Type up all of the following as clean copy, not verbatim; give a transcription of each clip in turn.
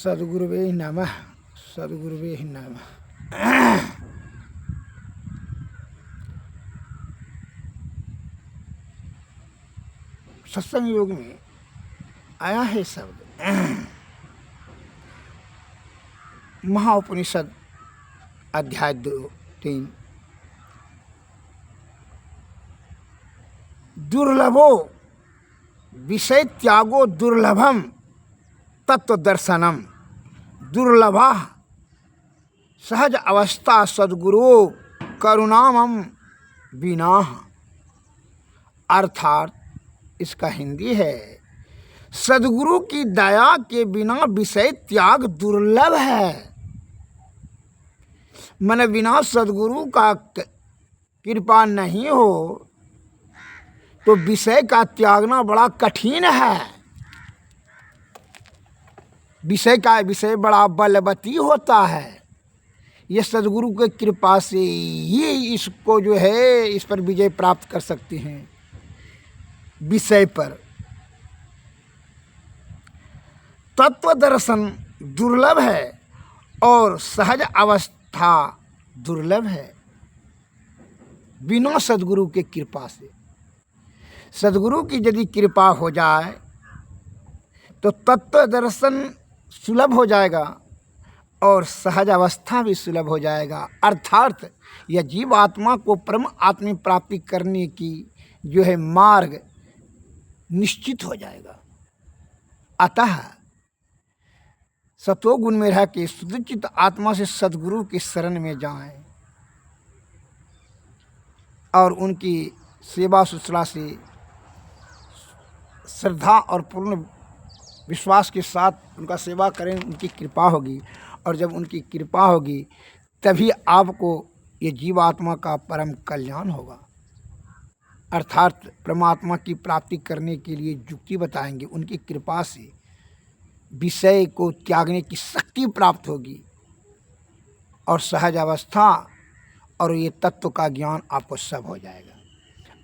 सद्गुरुवे नमः। सद्गुरुवे नमः। सत्संग योग में आया है शब्द महाउपनिषद अध्याय 2-3। दुर्लभो विषय त्यागो दुर्लभम तत्व दर्शनम दुर्लभा सहज अवस्था सद्गुरु करुणामम बिना। अर्थात इसका हिंदी है, सद्गुरु की दया के बिना विषय त्याग दुर्लभ है। मन बिना सद्गुरु का कृपा नहीं हो तो विषय का त्यागना बड़ा कठिन है। विषय बड़ा बलवती होता है। ये सद्गुरु के कृपा से ही इसको जो है इस पर विजय प्राप्त कर सकते हैं। विषय पर तत्व दर्शन दुर्लभ है और सहज अवस्था दुर्लभ है बिना सद्गुरु के कृपा से। सद्गुरु की यदि कृपा हो जाए तो तत्व दर्शन सुलभ हो जाएगा और सहज अवस्था भी सुलभ हो जाएगा। अर्थात यह जीव आत्मा को परम आत्म प्राप्ति करने की जो है मार्ग निश्चित हो जाएगा। अतः सतोगुण में रह के शुद्धचित्त आत्मा से सद्गुरु की शरण में जाएं और उनकी सेवा शुश्रूषा से श्रद्धा और पूर्ण विश्वास के साथ उनका सेवा करें, उनकी कृपा होगी। और जब उनकी कृपा होगी तभी आपको ये जीवात्मा का परम कल्याण होगा। अर्थात परमात्मा की प्राप्ति करने के लिए युक्ति बताएंगे। उनकी कृपा से विषय को त्यागने की शक्ति प्राप्त होगी और सहज अवस्था और ये तत्व का ज्ञान आपको सब हो जाएगा।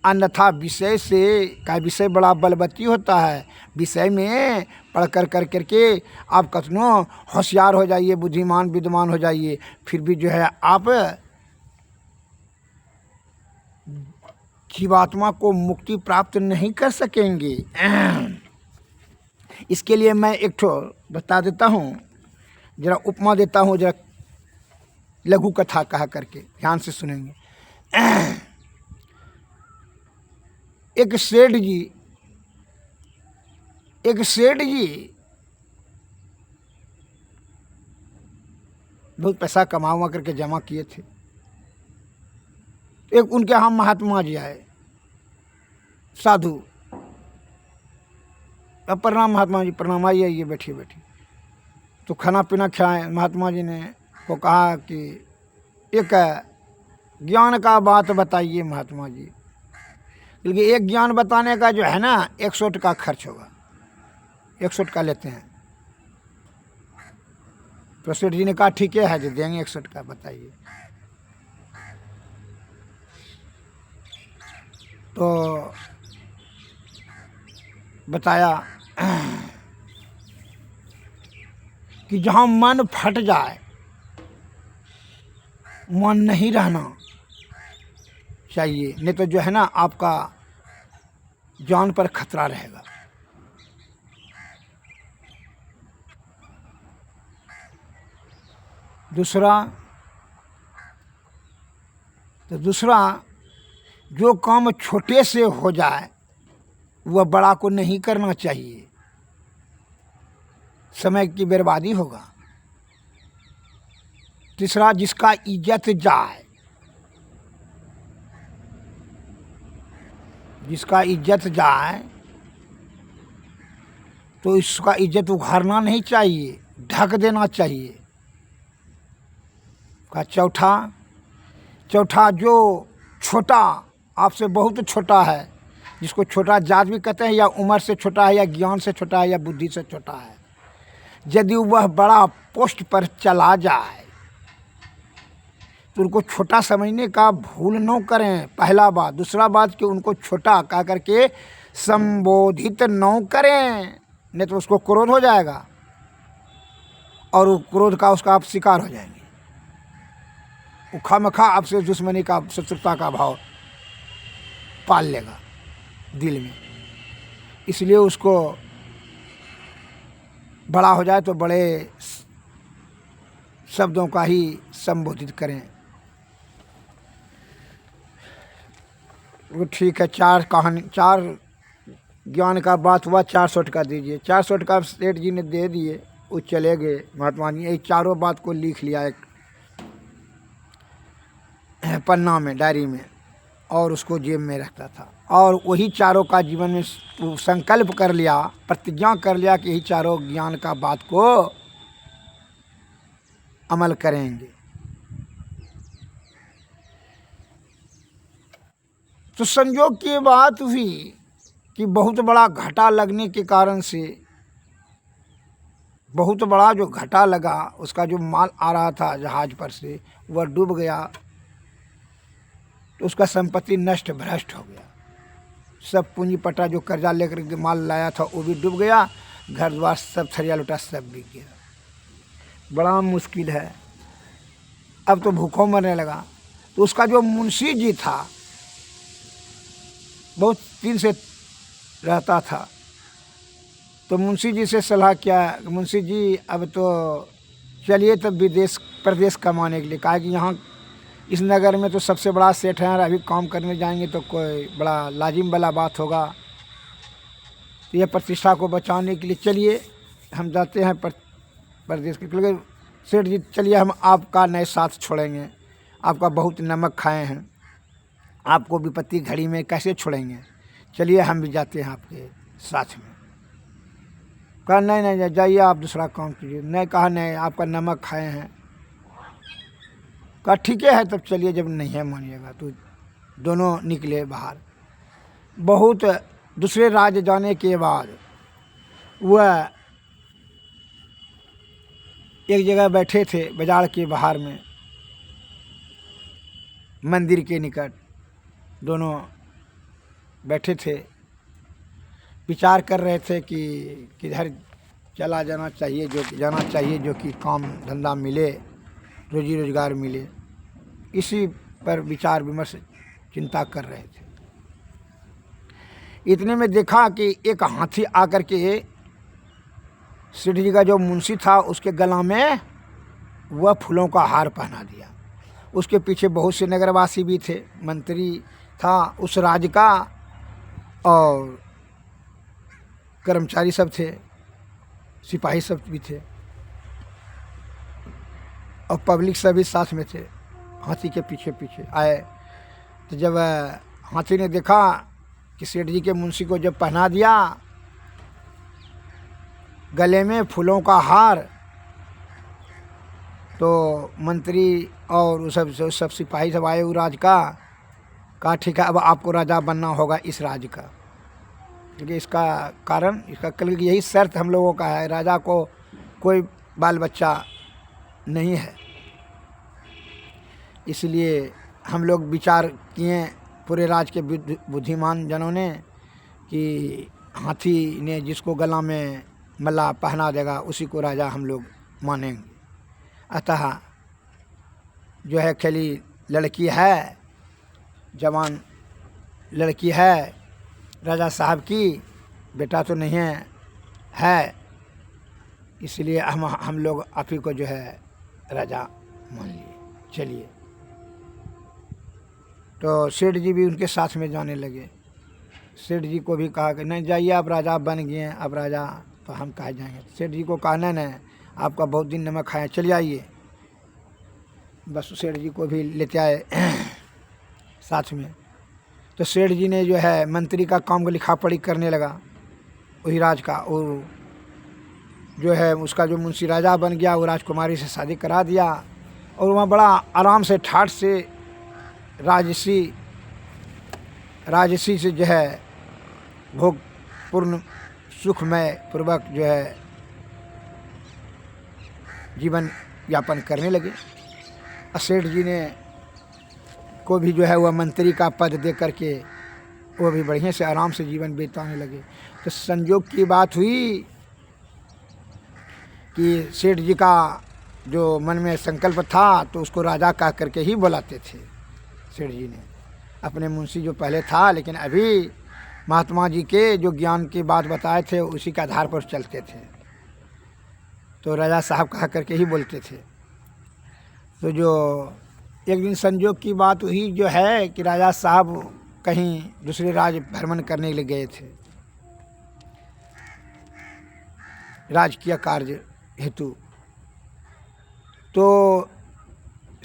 अन्यथा विषय बड़ा बलवती होता है। विषय में पढ़ करके आप कतनो होशियार हो जाइए, बुद्धिमान विद्वान हो जाइए, फिर भी जो है आप जीवात्मा को मुक्ति प्राप्त नहीं कर सकेंगे। इसके लिए मैं एक ठो बता देता हूँ, जरा उपमा देता हूँ, जरा लघु कथा कहा करके ध्यान से सुनेंगे। एक सेठ जी बहुत पैसा कमा करके जमा किए थे। एक उनके यहाँ महात्मा जी आए, साधु। अब प्रणाम महात्मा जी, प्रणाम, आइए बैठिए। तो खाना पीना खाएं। महात्मा जी ने को कहा कि एक ज्ञान का बात बताइए महात्मा जी। क्योंकि एक ज्ञान बताने का जो है ना 100 टका खर्च होगा, 100 टका लेते हैं। तो सेठ जी ने कहा ठीक है जी, देंगे 100 टका, बताइए। तो बताया कि जहाँ मन फट जाए, मन नहीं रहना चाहिए, नहीं तो जो है ना आपका जान पर खतरा रहेगा। दूसरा जो काम छोटे से हो जाए वह बड़ा को नहीं करना चाहिए, समय की बर्बादी होगा। तीसरा, जिसका इज्जत जाए, तो इसका इज्जत उघाड़ना नहीं चाहिए, ढक देना चाहिए। का चौथा जो छोटा, आपसे बहुत छोटा है, जिसको छोटा जात भी कहते हैं, या उम्र से छोटा है, या ज्ञान से छोटा है, या बुद्धि से छोटा है, यदि वह बड़ा पोस्ट पर चला जाए तो उनको छोटा समझने का भूल न करें, पहला बात। दूसरा बात कि उनको छोटा कह करके संबोधित न करें, नहीं तो उसको क्रोध हो जाएगा। और वो क्रोध का उसका आप शिकार हो जाएंगे। वो खामखा आपसे दुश्मनी का, शत्रुता का भाव पाल लेगा दिल में। इसलिए उसको बड़ा हो जाए तो बड़े शब्दों का ही संबोधित करें। वो ठीक है, 4 ज्ञान का बात हुआ, 400 टका दीजिए। 400 टका सेठ जी ने दे दिए, वो चले गए। महात्मा जी ये चारों बात को लिख लिया एक पन्ना में, डायरी में, और उसको जेब में रखता था। और वही चारों का जीवन में संकल्प कर लिया, प्रतिज्ञा कर लिया कि यही चारों ज्ञान का बात को अमल करेंगे। तो संयोग की बात हुई कि बहुत बड़ा घाटा लगने के कारण से, बहुत बड़ा जो घाटा लगा, उसका जो माल आ रहा था जहाज पर से वह डूब गया। तो उसका संपत्ति नष्ट भ्रष्ट हो गया। सब पूंजी पटा जो कर्जा लेकर के माल लाया था वो भी डूब गया। घर द्वार सब, थरिया लुटा सब बिक गया। बड़ा मुश्किल है। अब तो भूखों मरने लगा। तो उसका जो मुंशी जी था, बहुत दिन से रहता था, तो मुंशी जी से सलाह किया, मुंशी जी अब तो चलिए तब विदेश प्रदेश कमाने के लिए। कहा कि यहाँ इस नगर में तो सबसे बड़ा सेठ है, अभी काम करने जाएंगे तो कोई बड़ा लाजिम वाला बात होगा। तो यह प्रतिष्ठा को बचाने के लिए चलिए हम जाते हैं प्रदेश के। क्योंकि सेठ जी चलिए हम आपका नए साथ छोड़ेंगे, आपका बहुत नमक खाए हैं, आपको विपत्ति घड़ी में कैसे छोड़ेंगे, चलिए हम भी जाते हैं आपके साथ में। कहा नहीं नहीं जाइए आप दूसरा काम कीजिए। नहीं, कहा नहीं आपका नमक खाए हैं। कहा ठीक है तब चलिए, जब नहीं है मानिएगा। तो दोनों निकले बाहर। बहुत दूसरे राज्य जाने के बाद वह एक जगह बैठे थे बाजार के बाहर में, मंदिर के निकट दोनों बैठे थे। विचार कर रहे थे कि किधर चला जाना चाहिए, जो कि काम धंधा मिले, रोजी रोजगार मिले। इसी पर विचार विमर्श चिंता कर रहे थे। इतने में देखा कि एक हाथी आकर के सेठ जी का जो मुंशी था उसके गला में वह फूलों का हार पहना दिया। उसके पीछे बहुत से नगरवासी भी थे, मंत्री था उस राज्य का, और कर्मचारी सब थे, सिपाही सब भी थे, और पब्लिक सभी साथ में थे। हाथी के पीछे पीछे आए। तो जब हाथी ने देखा कि सेठ जी के मुंशी को जब पहना दिया गले में फूलों का हार, तो मंत्री और सब सिपाही सब आए वो राज का। कहा ठीक है अब आपको राजा बनना होगा इस राज्य का। क्योंकि इसका कारण, इसका कल की यही शर्त हम लोगों का है, राजा को कोई बाल बच्चा नहीं है। इसलिए हम लोग विचार किए पूरे राज्य के बुद्धिमान जनों ने कि हाथी ने जिसको गला में मल्ला पहना देगा उसी को राजा हम लोग मानेंगे। अतः जो है खेली लड़की है, जवान लड़की है, राजा साहब की बेटा तो नहीं है, इसलिए हम लोग आप ही को जो है राजा मान लिए, चलिए। तो सेठ जी भी उनके साथ में जाने लगे। सेठ जी को भी कहा कि नहीं जाइए आप राजा बन गए हैं, अब राजा तो हम कहाँ जाएंगे। सेठ जी को कहा नहीं आपका बहुत दिन नमक खाए, चलिए आइए। बस सेठ जी को भी लेते आए साथ में। तो सेठ जी ने जो है मंत्री का काम को लिखा पढ़ी करने लगा, वही राज का। वो जो है उसका जो मुंशी राजा बन गया, वो राजकुमारी से शादी करा दिया, और वहाँ बड़ा आराम से ठाठ से राजसी से जो है भोगपूर्ण सुखमय पूर्वक जो है जीवन यापन करने लगे। सेठ जी ने को भी जो है वह मंत्री का पद दे करके वो भी बढ़िया से आराम से जीवन बिताने लगे। तो संयोग की बात हुई कि सेठ जी का जो मन में संकल्प था तो उसको राजा कह करके ही बुलाते थे सेठ जी ने। अपने मुंशी जो पहले था, लेकिन अभी महात्मा जी के जो ज्ञान की बात बताए थे उसी के आधार पर चलते थे, तो राजा साहब कहा करके ही बोलते थे। तो जो एक दिन संजोग की बात हुई जो है कि राजा साहब कहीं दूसरे राज्य भ्रमण करने के लिए गए थे राजकीय कार्य हेतु। तो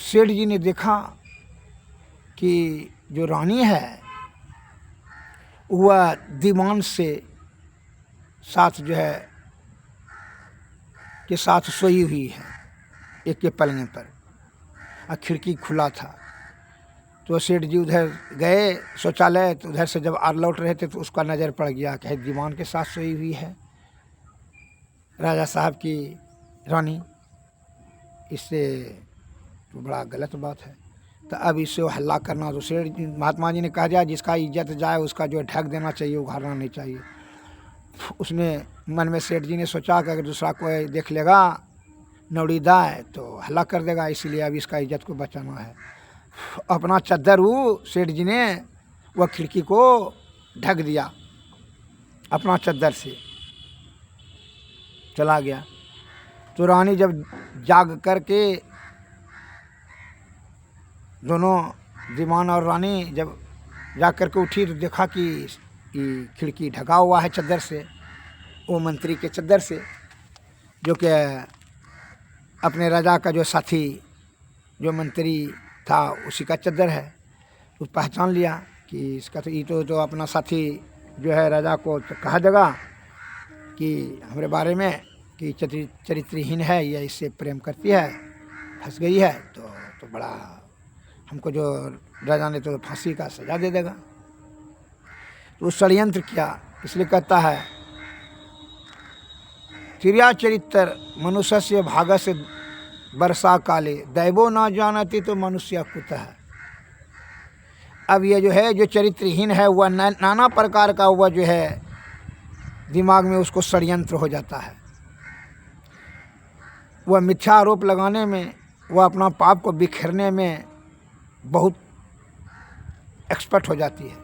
सेठ जी ने देखा कि जो रानी है वह दीवान से साथ जो है के साथ सोई हुई है एक के पलंग पर, और खिड़की खुला था। तो सेठ जी उधर गए शौचालय, तो उधर से जब आ लौट रहे थे तो उसका नज़र पड़ गया कि दीवान के साथ सोई हुई है राजा साहब की रानी, इससे तो बड़ा गलत बात है। तो अब इससे हल्ला करना, तो सेठ महात्मा जी ने कहा जाए जिसका इज्जत जाए उसका जो ढक देना चाहिए, उघाड़ना नहीं चाहिए। उसने मन में सेठ जी ने सोचा कि अगर दूसरा कोई देख लेगा नौड़ी दाए तो हल्ला कर देगा, इसलिए अब इसका इज्जत को बचाना है। अपना चद्दर वो सेठ जी ने वह खिड़की को ढक दिया, अपना चद्दर से चला गया। तो रानी जब जाग करके, दोनों दीवान और रानी जब जाग करके उठी तो देखा कि खिड़की ढका हुआ है चद्दर से, वो मंत्री के चद्दर से, जो कि अपने राजा का जो साथी जो मंत्री था उसी का चद्दर है। तो पहचान लिया कि इसका तो ये तो अपना साथी जो है राजा को तो कहा देगा कि हमारे बारे में कि चरित्रहीन है, या इससे प्रेम करती है, फंस गई है, तो बड़ा हमको जो राजा ने तो फांसी का सजा दे देगा। तो षड्यंत्र किया, इसलिए कहता है तिर्या चरित्र मनुष्य से भाग से वर्षा काले दैवो ना जानती तो मनुष्य कुतः। अब ये जो है जो चरित्रहीन है वह नाना प्रकार का वह जो है दिमाग में उसको षड्यंत्र हो जाता है, वह मिथ्या आरोप लगाने में, वह अपना पाप को बिखेरने में बहुत एक्सपर्ट हो जाती है।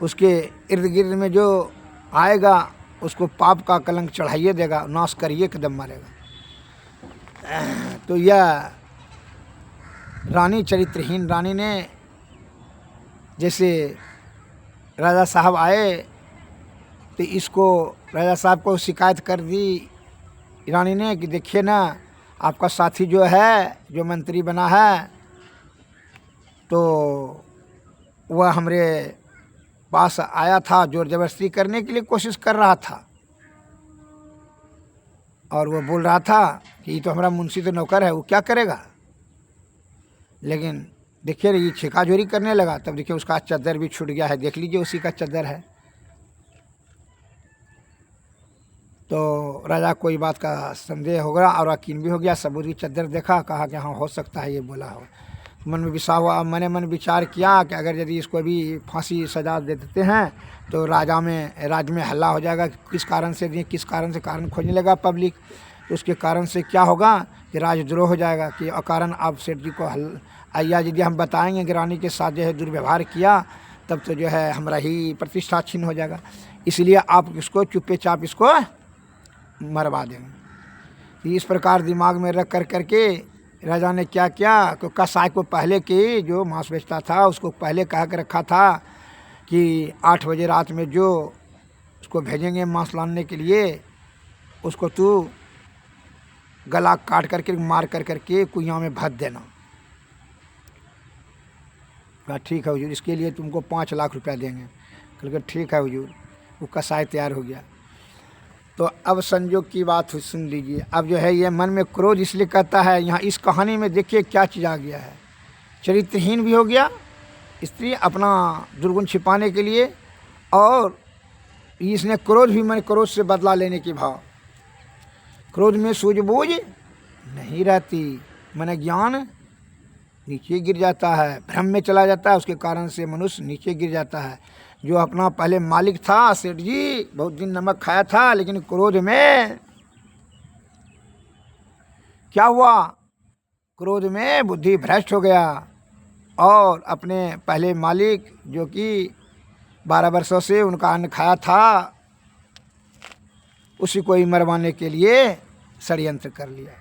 उसके इर्द गिर्द में जो आएगा उसको पाप का कलंक चढ़ाइए देगा, नाश करिए कदम मारेगा। तो यह रानी चरित्रहीन रानी ने जैसे राजा साहब आए तो इसको राजा साहब को शिकायत कर दी रानी ने कि देखिए ना आपका साथी जो है जो मंत्री बना है तो वह हमरे पास आया था, जोर जबरदस्ती करने के लिए कोशिश कर रहा था, और वो बोल रहा था कि ये तो हमारा मुंशी तो नौकर है, वो क्या करेगा। लेकिन देखिए ये छिकाझोरी करने लगा, तब देखिए उसका चद्दर भी छूट गया है, देख लीजिए उसी का चद्दर है। तो राजा कोई बात का संदेह हो गया और यकीन भी हो गया, सबूत भी चद्दर देखा, कहा कि हाँ हो सकता है ये बोला हो। मन में विश्वास हुआ, मैंने मन विचार किया कि अगर यदि इसको भी फांसी सजा दे देते हैं तो राज्य में हल्ला हो जाएगा, किस कारण से दिए, किस कारण से, कारण खोजने लगा पब्लिक। तो उसके कारण से क्या होगा कि राजद्रोह हो जाएगा कि अकारण आप सेठ जी को या यदि हम बताएंगे कि रानी के साथ जो है दुर्व्यवहार किया तब तो जो है हमारा ही प्रतिष्ठा छीन हो जाएगा, इसलिए आप इसको चुप्पे चाप इसको मरवा देंगे। इस प्रकार दिमाग में रख करके राजा ने क्या किया कि कसाई को पहले की जो मांस बेचता था उसको पहले कह के रखा था कि 8 बजे रात में जो उसको भेजेंगे मांस लाने के लिए उसको तू गला काट करके मार करके कुइयाँ में भर देना। कहा ठीक है हुजूर, इसके लिए तुमको 5 लाख रुपया देंगे। कल के ठीक है हुजूर, वो कसाई तैयार हो गया। तो अब संजोग की बात सुन लीजिए। अब जो है ये मन में क्रोध इसलिए कहता है, यहाँ इस कहानी में देखिए क्या चीज़ आ गया है। चरित्रहीन भी हो गया स्त्री अपना दुर्गुण छिपाने के लिए, और इसने क्रोध भी, मैंने क्रोध से बदला लेने की भाव। क्रोध में सूझबूझ नहीं रहती, मैंने ज्ञान नीचे गिर जाता है, भ्रम में चला जाता है, उसके कारण से मनुष्य नीचे गिर जाता है। जो अपना पहले मालिक था सेठ जी, बहुत दिन नमक खाया था, लेकिन क्रोध में क्या हुआ, क्रोध में बुद्धि भ्रष्ट हो गया और अपने पहले मालिक जो कि 12 वर्षों से उनका अन्न खाया था, उसी को ही मरवाने के लिए षड्यंत्र कर लिया।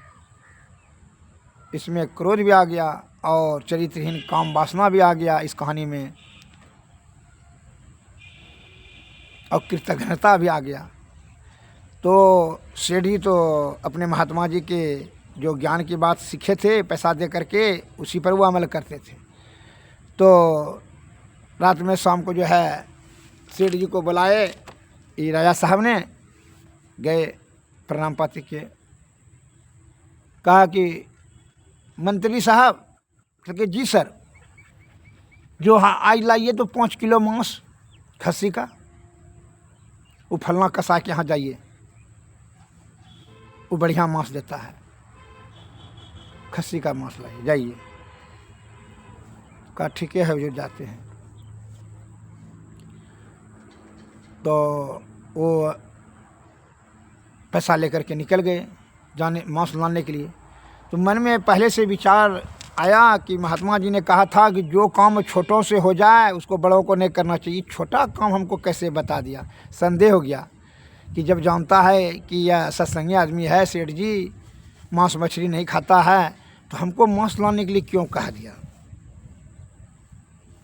इसमें क्रोध भी आ गया और चरित्रहीन काम वासना भी आ गया इस कहानी में, और कृतघ्नता भी आ गया। तो सेठ जी तो अपने महात्मा जी के जो ज्ञान की बात सीखे थे पैसा दे करके, उसी पर वो अमल करते थे। तो रात में शाम को जो है सेठ जी को बुलाए, ये राजा साहब ने गए प्रणाम पाती के, कहा कि मंत्री साहब, कि जी सर, जो हाँ आज लाइए तो 5 किलो मांस खस्सी का, वो फलना कसाई के यहाँ जाइए, वो बढ़िया मांस देता है, खस्सी का मांस लाइए, जाइए। कहा ठीक है जो जाते हैं। तो वो पैसा लेकर के निकल गए जाने मांस लाने के लिए। तो मन में पहले से विचार आया कि महात्मा जी ने कहा था कि जो काम छोटों से हो जाए उसको बड़ों को नहीं करना चाहिए, छोटा काम हमको कैसे बता दिया। संदेह हो गया कि जब जानता है कि यह सत्संगी आदमी है सेठ जी, मांस मछली नहीं खाता है, तो हमको मांस लाने के लिए क्यों कहा दिया।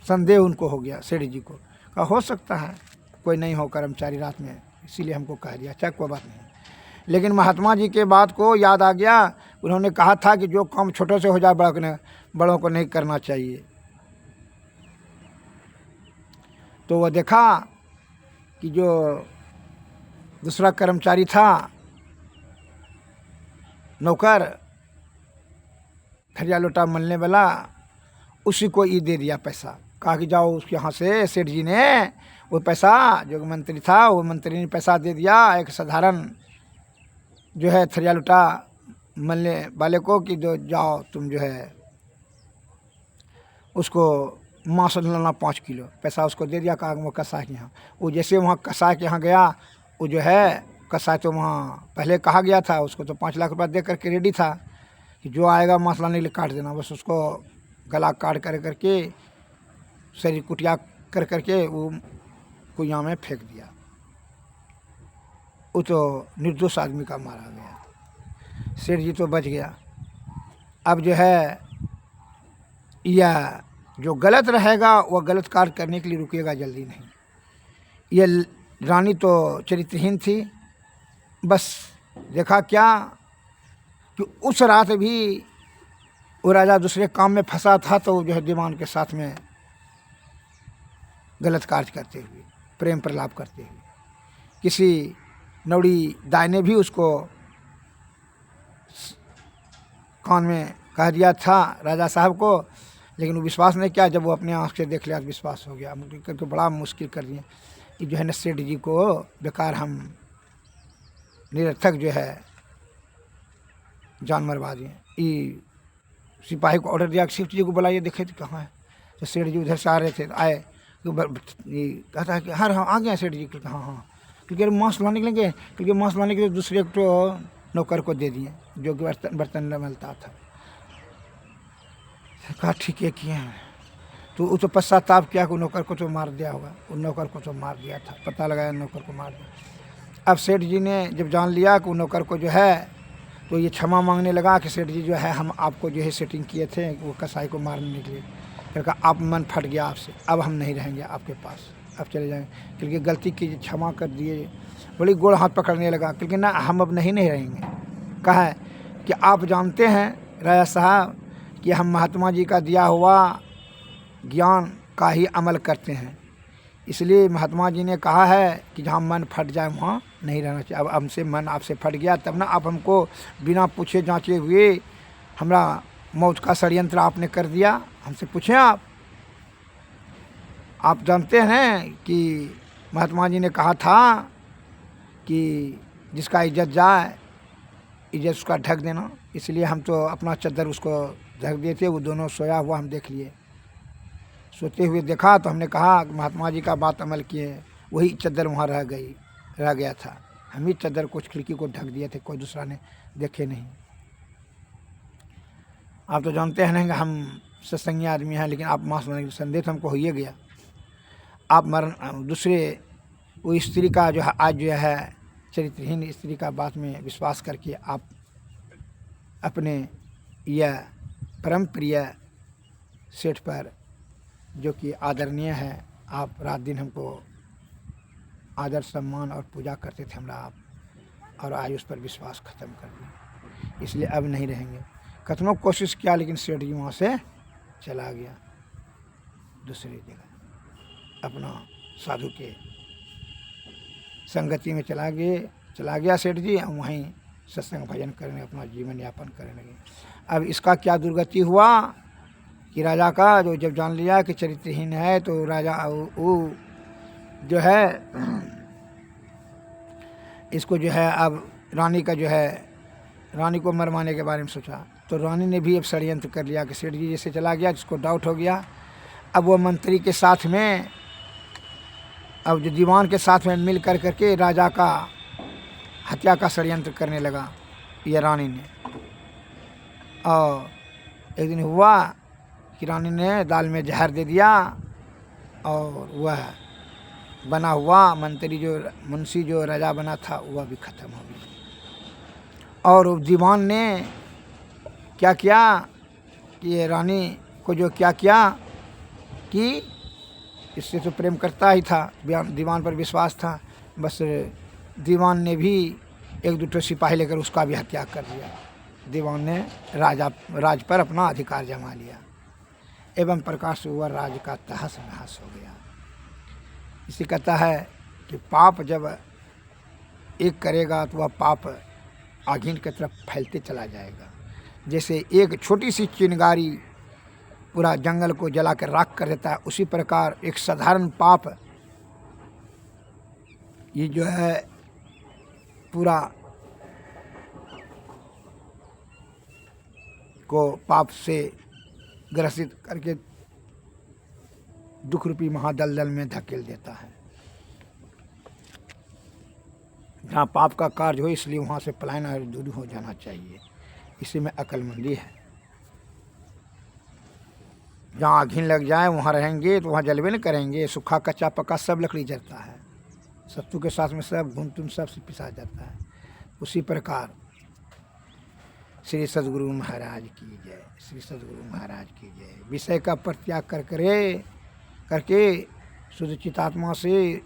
संदेह उनको हो गया सेठ जी को। कहा हो सकता है कोई नहीं हो कर्मचारी रात में, इसीलिए हमको कह दिया, चाहे कोई बात नहीं। लेकिन महात्मा जी के बात को याद आ गया, उन्होंने कहा था कि जो काम छोटों से हो जाए बड़ों को नहीं करना चाहिए। तो वह देखा कि जो दूसरा कर्मचारी था, नौकर थरिया लोटा मलने वाला, उसी को ये दे दिया पैसा। कहा कि जाओ उसके यहाँ से, सेठ जी ने वो पैसा, जो मंत्री था वो मंत्री ने पैसा दे दिया एक साधारण जो है थरिया लोटा मलने वाले को, कि जो जाओ तुम जो है उसको मांस लाना 5 किलो, पैसा उसको दे दिया। कहा वो कसाई के यहाँ, वो जैसे वहाँ कसाई के यहाँ गया, वो जो है कसाई तो वहाँ पहले कहा गया था, उसको तो 5 लाख रुपया दे करके रेडी था कि जो आएगा मांस लाने के लिए काट देना। बस उसको गला काट कर करके, शरीर कुटिया कर करके वो कुआं में फेंक दिया। वो तो निर्दोष आदमी का मारा गया, सेठ जी तो बच गया। अब जो है यह जो गलत रहेगा वह गलत कार्य करने के लिए रुकेगा जल्दी नहीं। यह रानी तो चरित्रहीन थी, बस देखा क्या कि उस रात भी वो राजा दूसरे काम में फंसा था, तो जो है दीवान के साथ में गलत कार्य करते हुए, प्रेम प्रलाप करते हुए, किसी नौड़ी दाई ने भी उसको कान में कह दिया था राजा साहब को, लेकिन वो विश्वास नहीं किया। जब वो अपने आँख से देख लिया तो विश्वास हो गया। करके बड़ा मुश्किल कर दिए कि जो है न सेठ जी को बेकार हम निरर्थक जो है जान मरवा दिए। ये सिपाही को ऑर्डर दिया कि सेठ जी को बुलाइए, देखे तो कहाँ है। तो सेठ जी उधर से आ रहे थे, आए तो ये कहता है कि हाँ हाँ आ गया सेठ जी। हाँ हाँ, क्योंकि मांस लाने के लिए, क्योंकि मांस लाने के लिए दूसरे को नौकर को दे दिए जो कि बर्तन मलता था। कहा ठीक है किए हैं। तो वो तो पश्चाताप किया कि नौकर को तो मार दिया होगा, उन नौकर को तो मार दिया था, पता लगाया नौकर को मार दिया। अब सेठ जी ने जब जान लिया कि नौकर को जो है, तो ये क्षमा मांगने लगा कि सेठ जी जो है हम आपको जो है सेटिंग किए थे वो कसाई को मारने के लिए। फिर कहा आप मन फट गया आपसे, अब हम नहीं रहेंगे आपके पास, अब चले जाएंगे, क्योंकि गलती की क्षमा कर दिए। बड़ी गोड़ हाथ पकड़ने लगा, क्योंकि ना हम अब नहीं रहेंगे। कहा है कि आप जानते हैं राजा साहब कि हम महात्मा जी का दिया हुआ ज्ञान का ही अमल करते हैं, इसलिए महात्मा जी ने कहा है कि जहाँ मन फट जाए वहाँ नहीं रहना चाहिए। अब हमसे मन आपसे फट गया, तब ना आप हमको बिना पूछे जांचे हुए हमरा मौत का षड्यंत्र आपने कर दिया। हमसे पूछें आप जानते हैं कि महात्मा जी ने कहा था कि जिसका इज्जत जाए इज्जत उसका ढक देना, इसलिए हम तो अपना चद्दर उसको ढक दिए थे। वो दोनों सोया हुआ हम देख लिए, सोते हुए देखा तो हमने कहा कि महात्मा जी का बात अमल किए, वही चद्दर वहाँ रह गया था। हम ही चद्दर कुछ खिड़की को ढक दिए थे, कोई दूसरा ने देखे नहीं। आप तो जानते हैं ना कि हम सत्संगी आदमी हैं, लेकिन आप मास संदेह तो हमको हो ही गया। आप दूसरे वो स्त्री का जो है आज जो है चरित्रहीन स्त्री का बात में विश्वास करके आप अपने यह परम प्रिय सेठ पर जो कि आदरणीय है, आप रात दिन हमको आदर सम्मान और पूजा करते थे हमरा आप, और आज उस पर विश्वास ख़त्म कर दिया। इसलिए अब नहीं रहेंगे। कतनों कोशिश किया लेकिन सेठ जी वहाँ से चला गया दूसरी जगह, अपना साधु के संगति में चला गया सेठ जी। वहीं सत्संग भजन करने अपना जीवन यापन करने लगे। अब इसका क्या दुर्गति हुआ कि राजा का जो जब जान लिया कि चरित्रहीन है, तो राजा वो जो है इसको जो है अब रानी का जो है रानी को मरवाने के बारे में सोचा। तो रानी ने भी अब षड्यंत्र कर लिया कि सेठ जी जैसे चला गया, जिसको डाउट हो गया, अब वो मंत्री के साथ में, अब जो दीवान के साथ में मिल करके राजा का हत्या का षड्यंत्र करने लगा ये रानी ने। और एक दिन हुआ कि रानी ने दाल में जहर दे दिया और वह बना हुआ मुंशी जो राजा बना था वह भी ख़त्म हो गया। और दीवान ने क्या किया कि ये रानी को जो क्या किया कि इससे तो प्रेम करता ही था, दीवान पर विश्वास था, बस दीवान ने भी एक दो सिपाही लेकर उसका भी हत्या कर दिया। दीवान ने राज पर अपना अधिकार जमा लिया एवं प्रकाश हुआ राज का तहस नहस हो गया। इसी कहता है कि पाप जब एक करेगा तो वह पाप आगीन की तरफ फैलते चला जाएगा। जैसे एक छोटी सी चिंगारी पूरा जंगल को जला कर राख कर देता है, उसी प्रकार एक साधारण पाप ये जो है पूरा को पाप से ग्रसित करके दुख रूपी महादलदल में धकेल देता है। जहाँ पाप का कार्य हो इसलिए वहाँ से पलायन और दूर हो जाना चाहिए। इसी में अक्लमंदी है। जहाँ आगीन लग जाए वहाँ रहेंगे तो वहाँ जलवे न करेंगे। सूखा कच्चा पक्का सब लकड़ी जलता है, सत्तू के साथ में सब घुन तुन सब से पिसा जाता है। उसी प्रकार श्री सद्गुरु महाराज की जय, श्री सद्गुरु महाराज की जय। विषय का परित्याग करके शुद्ध चितात्मा से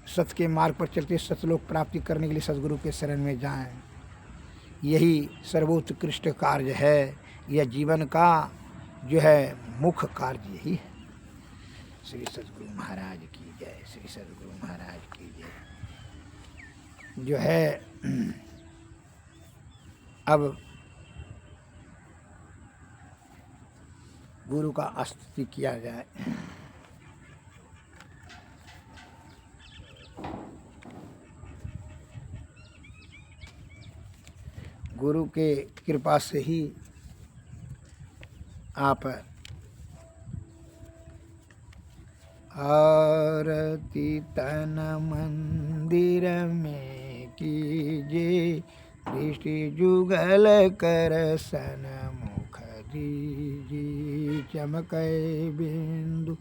सत्य के मार्ग पर चलते सतलोक प्राप्ति करने के लिए सद्गुरु के शरण में जाएं। यही सर्वोत्कृष्ट कार्य है। यह जीवन का जो है मुख्य कार्य यही है। श्री सद्गुरु महाराज की जय, श्री सद्गुरु महाराज की जय। जो है अब गुरु का स्तुति किया जाए। गुरु के कृपा से ही आप आरती तन मंदिर में कीजिए, दृष्टि जुगल कर सन्मुख दीजिए। चमकै बिंदु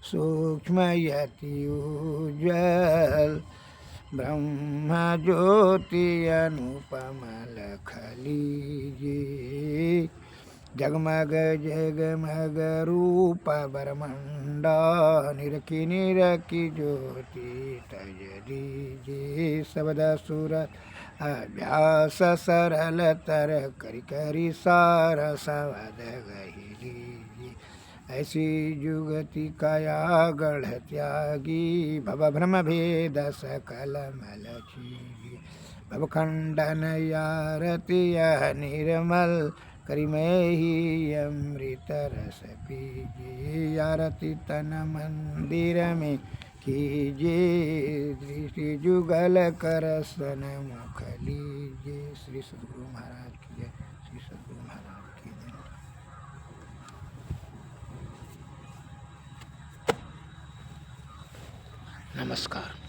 सूक्ष्म यति उज्ज्वल, ब्रह्म ज्योति अनुपम लख लीजिए। जगमग जगमग रूप ब्रह्मांडा, निरखी निरखी ज्योति तज दीजिए। शब्द सुर अभ्यास सरल तर करि करि सार सवद गहि लीजिए। ऐसी जुगति काया गढ़ त्यागी, भव भ्रम भेद सकल मल छीजिए। भव खंडन यारति यह निर्मल, करि मैं ही अमृत रस पीजिए। आरती तन मंदिर में कीजिए, दृष्टि जुगल कर सन्मुख लीजिए। श्री सद्गुरु महाराज की जय, श्री सद्गुरु महाराज की जय। नमस्कार।